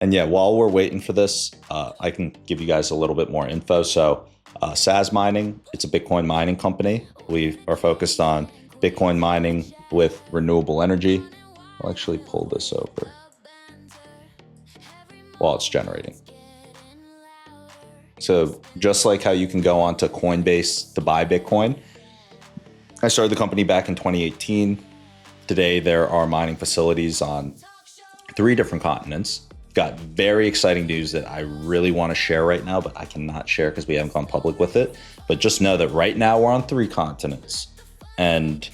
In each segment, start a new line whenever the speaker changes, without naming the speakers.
And yeah, while we're waiting for this, I can give you guys a little bit more info. So SAS Mining, it's a Bitcoin mining company. We are focused on Bitcoin mining with renewable energy. I'll actually pull this over while it's generating. So just like how you can go onto Coinbase to buy Bitcoin, I started the company back in 2018. Today, there are mining facilities on 3 different continents. Got very exciting news that I really want to share right now, but I cannot share because we haven't gone public with it. But just know that right now we're on 3 continents, and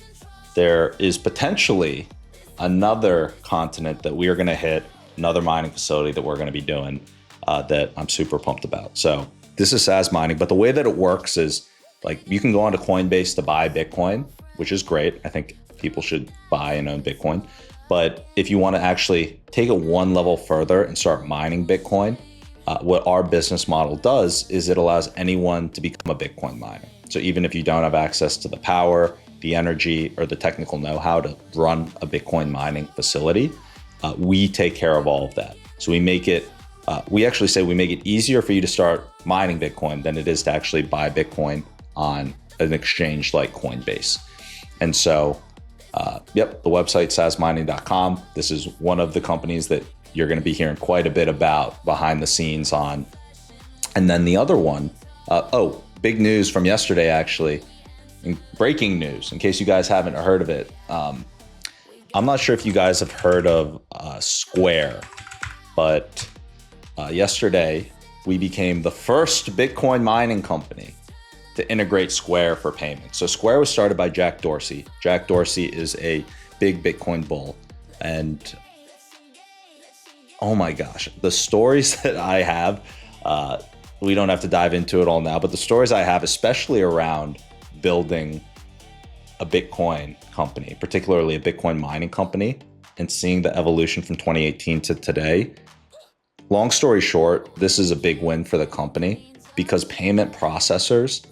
there is potentially another continent that we are going to hit, another mining facility that we're going to be doing that I'm super pumped about. So this is SAS Mining, but the way that it works is like you can go onto Coinbase to buy Bitcoin, which is great. I think people should buy and own Bitcoin. But if you want to actually take it one level further and start mining Bitcoin, what our business model does is it allows anyone to become a Bitcoin miner. So even if you don't have access to the power, the energy, or the technical know-how to run a Bitcoin mining facility, we take care of all of that. So we make it, we actually say we make it easier for you to start mining Bitcoin than it is to actually buy Bitcoin on an exchange like Coinbase. And so, the website sasmining.com. This is one of the companies that you're going to be hearing quite a bit about behind the scenes on. And then the other one, big news from yesterday, actually, breaking news, in case you guys haven't heard of it. I'm not sure if you guys have heard of Square, but yesterday we became the first Bitcoin mining company to integrate Square for payments. So Square was started by Jack Dorsey. Jack Dorsey is a big Bitcoin bull. And oh my gosh, the stories that I have, we don't have to dive into it all now, but the stories I have, especially around building a Bitcoin company, particularly a Bitcoin mining company, and seeing the evolution from 2018 to today. Long story short, this is a big win for the company because payment processors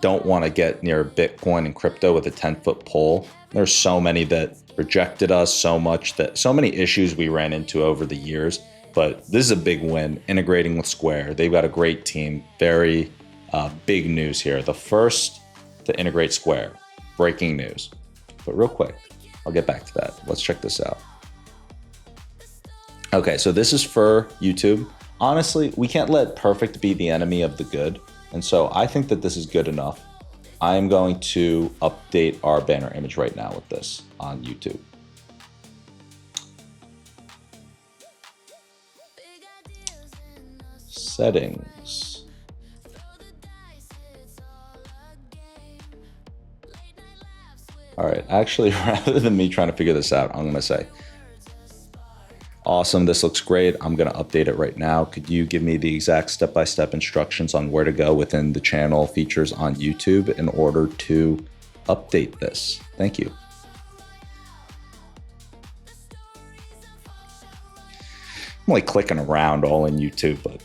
don't want to get near Bitcoin and crypto with a 10-foot pole. There's so many that rejected us so much, that so many issues we ran into over the years. But this is a big win, integrating with Square. They've got a great team. Very big news here. The first to integrate Square. Breaking news. But real quick, I'll get back to that. Let's check this out. Okay, so this is for YouTube. Honestly, we can't let perfect be the enemy of the good. And so I think that this is good enough. I am going to update our banner image right now with this on YouTube. Settings. All right, actually, rather than me trying to figure this out, I'm gonna say, awesome, this looks great. I'm gonna update it right now. Could you give me the exact step-by-step instructions on where to go within the channel features on YouTube in order to update this? Thank you. I'm like clicking around all in YouTube, but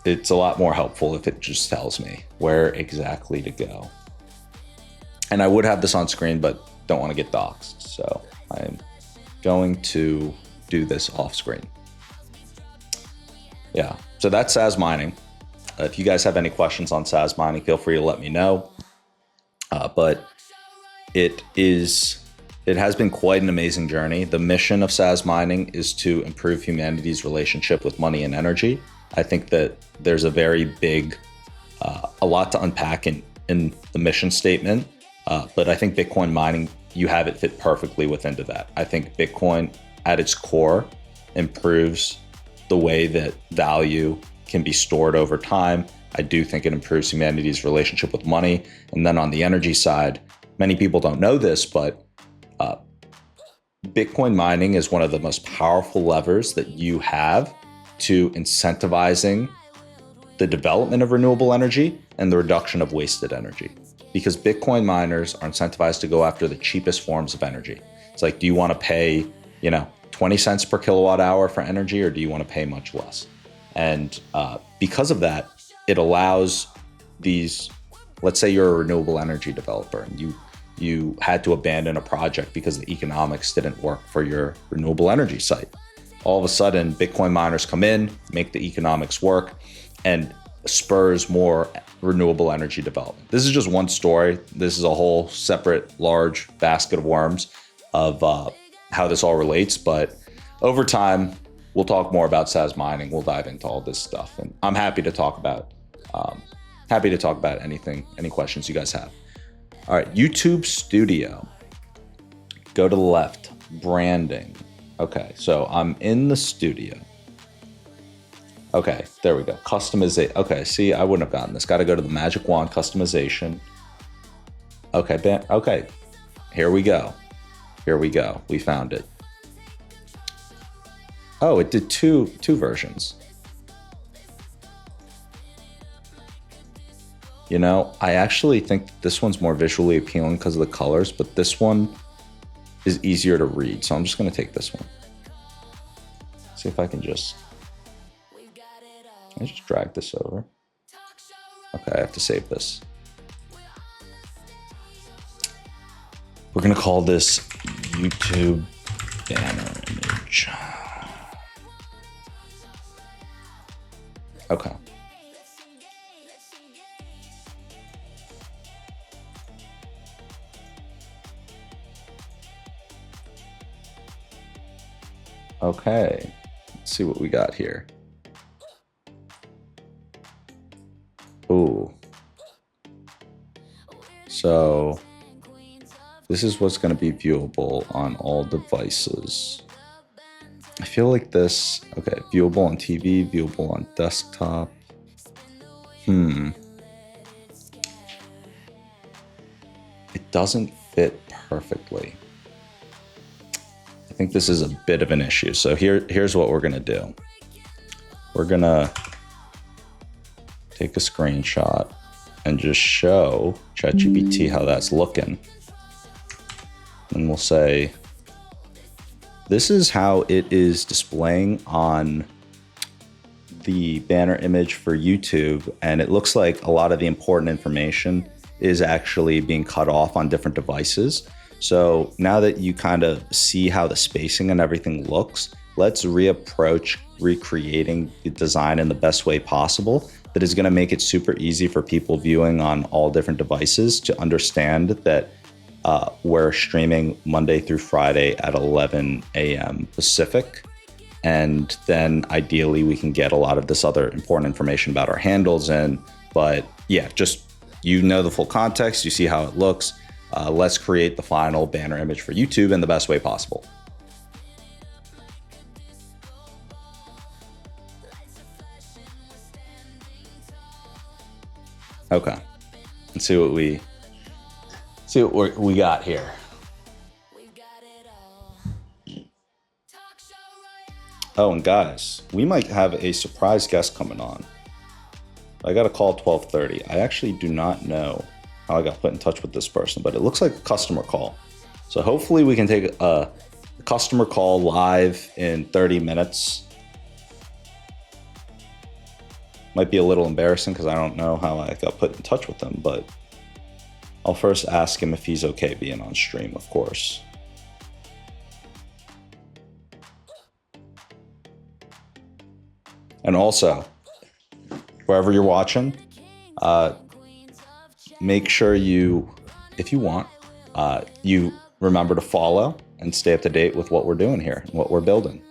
it's a lot more helpful if it just tells me where exactly to go. And I would have this on screen, but don't want to get doxxed. So I'm going to do this off screen. Yeah, so that's SAS Mining. If you guys have any questions on SAS Mining, feel free to let me know. But it has been quite an amazing journey. The mission of SAS Mining is to improve humanity's relationship with money and energy. I think that there's a very big, a lot to unpack in the mission statement. But I think Bitcoin mining, you have it fit perfectly within that. I think Bitcoin at its core improves the way that value can be stored over time. I do think it improves humanity's relationship with money. And then on the energy side, many people don't know this, but Bitcoin mining is one of the most powerful levers that you have to incentivizing the development of renewable energy and the reduction of wasted energy. Because Bitcoin miners are incentivized to go after the cheapest forms of energy. It's like, do you want to pay, 20 cents per kilowatt hour for energy, or do you want to pay much less? And because of that, it allows these, let's say you're a renewable energy developer and you had to abandon a project because the economics didn't work for your renewable energy site. all of a sudden Bitcoin miners come in, make the economics work, and spurs more renewable energy development. This is just one story. This is a whole separate large basket of worms of how this all relates. But over time, we'll talk more about SaaS mining. We'll dive into all this stuff, and I'm happy to talk about anything, any questions you guys have. All right, YouTube Studio. Go to the left, branding. Okay, so I'm in the studio. Okay, there we go. Customization. Okay, see, I wouldn't have gotten this. Got to go to the magic wand, customization. Okay, okay, here we go. Here we go. We found it. Oh, it did two versions. You know, I actually think this one's more visually appealing because of the colors, but this one is easier to read. So I'm just going to take this one. See if I can just drag this over. Okay, I have to save this. We're going to call this YouTube banner image. Okay. Okay, let's see what we got here. Ooh. So this is what's going to be viewable on all devices. I feel like this, okay, viewable on TV, viewable on desktop. It doesn't fit perfectly. I think this is a bit of an issue. So here's what we're going to do. We're going to take a screenshot and just show ChatGPT how that's looking. And we'll say, this is how it is displaying on the banner image for YouTube. And it looks like a lot of the important information is actually being cut off on different devices. So now that you kind of see how the spacing and everything looks, let's reapproach recreating the design in the best way possible that is going to make it super easy for people viewing on all different devices to understand that we're streaming Monday through Friday at 11 a.m. Pacific. And then ideally we can get a lot of this other important information about our handles in. But yeah, just, you know, the full context, you see how it looks. Let's create the final banner image for YouTube in the best way possible. Okay, let's see what we got here. Oh, and guys, we might have a surprise guest coming on. I got a call at 12:30. I actually do not know how I got put in touch with this person, but it looks like a customer call. So hopefully we can take a customer call live in 30 minutes. Might be a little embarrassing because I don't know how I got put in touch with him, but I'll first ask him if he's okay being on stream, of course. And also, wherever you're watching, make sure you, if you want, you remember to follow and stay up to date with what we're doing here and what we're building.